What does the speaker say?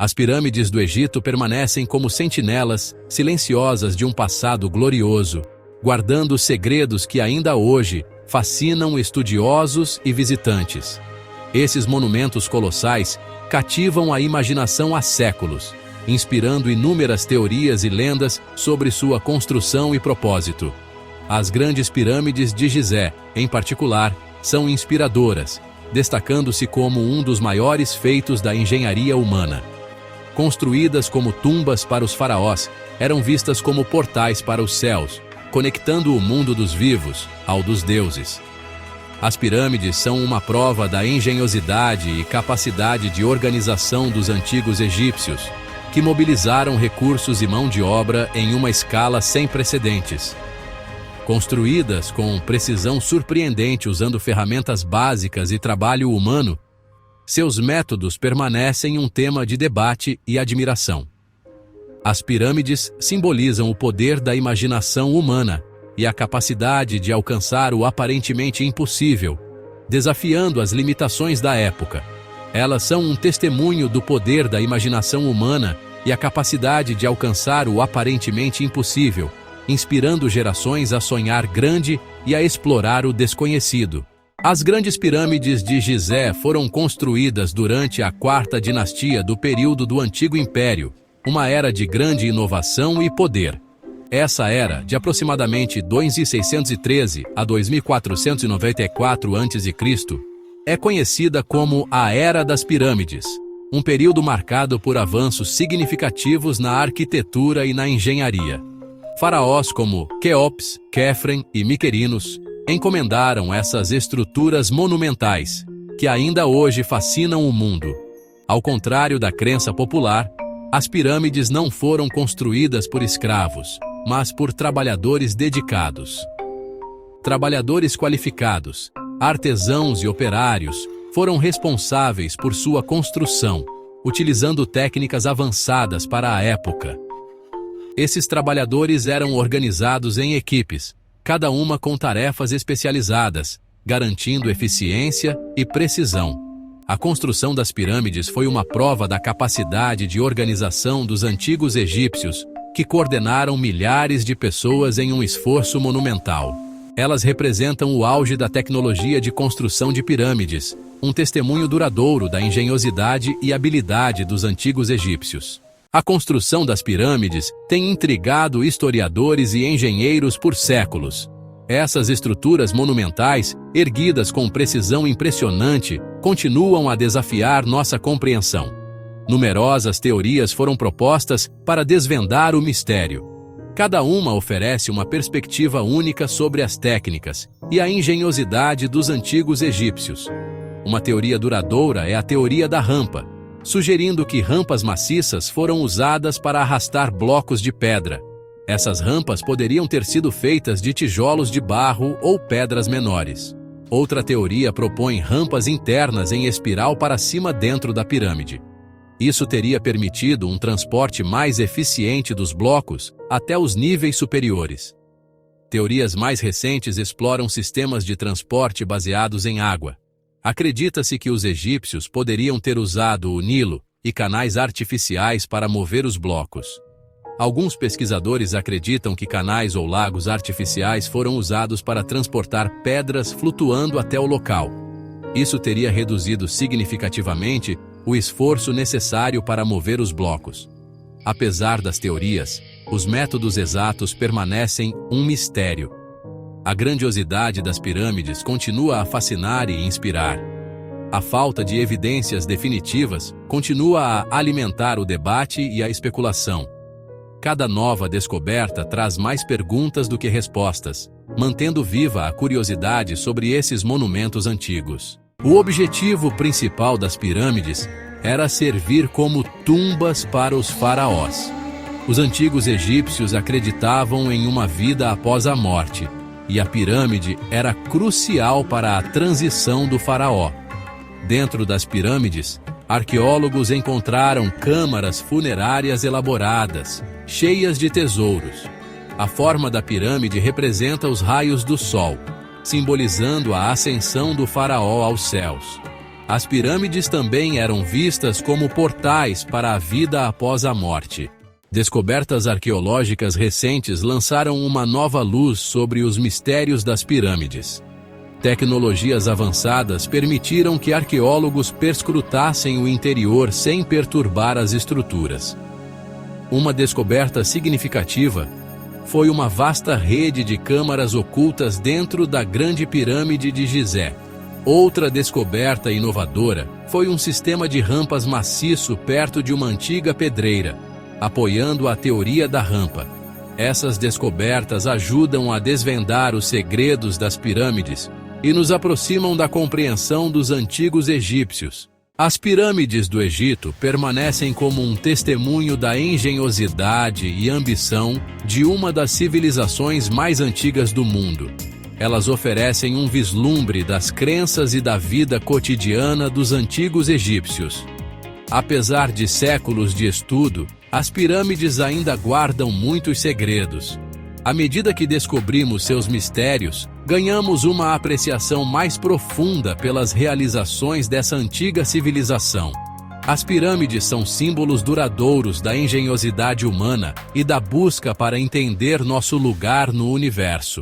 As pirâmides do Egito permanecem como sentinelas silenciosas de um passado glorioso, guardando segredos que ainda hoje fascinam estudiosos e visitantes. Esses monumentos colossais cativam a imaginação há séculos, inspirando inúmeras teorias e lendas sobre sua construção e propósito. As grandes pirâmides de Gizé, em particular, são inspiradoras, destacando-se como um dos maiores feitos da engenharia humana. Construídas como tumbas para os faraós, eram vistas como portais para os céus, conectando o mundo dos vivos ao dos deuses. As pirâmides são uma prova da engenhosidade e capacidade de organização dos antigos egípcios, que mobilizaram recursos e mão de obra em uma escala sem precedentes. Construídas com precisão surpreendente usando ferramentas básicas e trabalho humano, seus métodos permanecem um tema de debate e admiração. As pirâmides simbolizam o poder da imaginação humana e a capacidade de alcançar o aparentemente impossível, desafiando as limitações da época. Elas são um testemunho do poder da imaginação humana e a capacidade de alcançar o aparentemente impossível, inspirando gerações a sonhar grande e a explorar o desconhecido. As grandes pirâmides de Gizé foram construídas durante a quarta dinastia do período do Antigo Império, uma era de grande inovação e poder. Essa era, de aproximadamente 2613 a 2494 a.C., é conhecida como a Era das Pirâmides, um período marcado por avanços significativos na arquitetura e na engenharia. Faraós como Quéops, Quéfren e Miquerinos encomendaram essas estruturas monumentais, que ainda hoje fascinam o mundo. Ao contrário da crença popular, as pirâmides não foram construídas por escravos, mas por trabalhadores dedicados. Trabalhadores qualificados, artesãos e operários foram responsáveis por sua construção, utilizando técnicas avançadas para a época. Esses trabalhadores eram organizados em equipes, cada uma com tarefas especializadas, garantindo eficiência e precisão. A construção das pirâmides foi uma prova da capacidade de organização dos antigos egípcios, que coordenaram milhares de pessoas em um esforço monumental. Elas representam o auge da tecnologia de construção de pirâmides, um testemunho duradouro da engenhosidade e habilidade dos antigos egípcios. A construção das pirâmides tem intrigado historiadores e engenheiros por séculos. Essas estruturas monumentais, erguidas com precisão impressionante, continuam a desafiar nossa compreensão. Numerosas teorias foram propostas para desvendar o mistério. Cada uma oferece uma perspectiva única sobre as técnicas e a engenhosidade dos antigos egípcios. Uma teoria duradoura é a teoria da rampa, sugerindo que rampas maciças foram usadas para arrastar blocos de pedra. Essas rampas poderiam ter sido feitas de tijolos de barro ou pedras menores. Outra teoria propõe rampas internas em espiral para cima dentro da pirâmide. Isso teria permitido um transporte mais eficiente dos blocos até os níveis superiores. Teorias mais recentes exploram sistemas de transporte baseados em água. Acredita-se que os egípcios poderiam ter usado o Nilo e canais artificiais para mover os blocos. Alguns pesquisadores acreditam que canais ou lagos artificiais foram usados para transportar pedras flutuando até o local. Isso teria reduzido significativamente o esforço necessário para mover os blocos. Apesar das teorias, os métodos exatos permanecem um mistério. A grandiosidade das pirâmides continua a fascinar e inspirar. A falta de evidências definitivas continua a alimentar o debate e a especulação. Cada nova descoberta traz mais perguntas do que respostas, mantendo viva a curiosidade sobre esses monumentos antigos. O objetivo principal das pirâmides era servir como tumbas para os faraós. Os antigos egípcios acreditavam em uma vida após a morte, e a pirâmide era crucial para a transição do faraó. Dentro das pirâmides, arqueólogos encontraram câmaras funerárias elaboradas, cheias de tesouros. A forma da pirâmide representa os raios do sol, simbolizando a ascensão do faraó aos céus. As pirâmides também eram vistas como portais para a vida após a morte. Descobertas arqueológicas recentes lançaram uma nova luz sobre os mistérios das pirâmides. Tecnologias avançadas permitiram que arqueólogos perscrutassem o interior sem perturbar as estruturas. Uma descoberta significativa foi uma vasta rede de câmaras ocultas dentro da Grande Pirâmide de Gizé. Outra descoberta inovadora foi um sistema de rampas maciço perto de uma antiga pedreira, apoiando a teoria da rampa. Essas descobertas ajudam a desvendar os segredos das pirâmides e nos aproximam da compreensão dos antigos egípcios. As pirâmides do Egito permanecem como um testemunho da engenhosidade e ambição de uma das civilizações mais antigas do mundo. Elas oferecem um vislumbre das crenças e da vida cotidiana dos antigos egípcios. Apesar de séculos de estudo, as pirâmides ainda guardam muitos segredos. À medida que descobrimos seus mistérios, ganhamos uma apreciação mais profunda pelas realizações dessa antiga civilização. As pirâmides são símbolos duradouros da engenhosidade humana e da busca para entender nosso lugar no universo.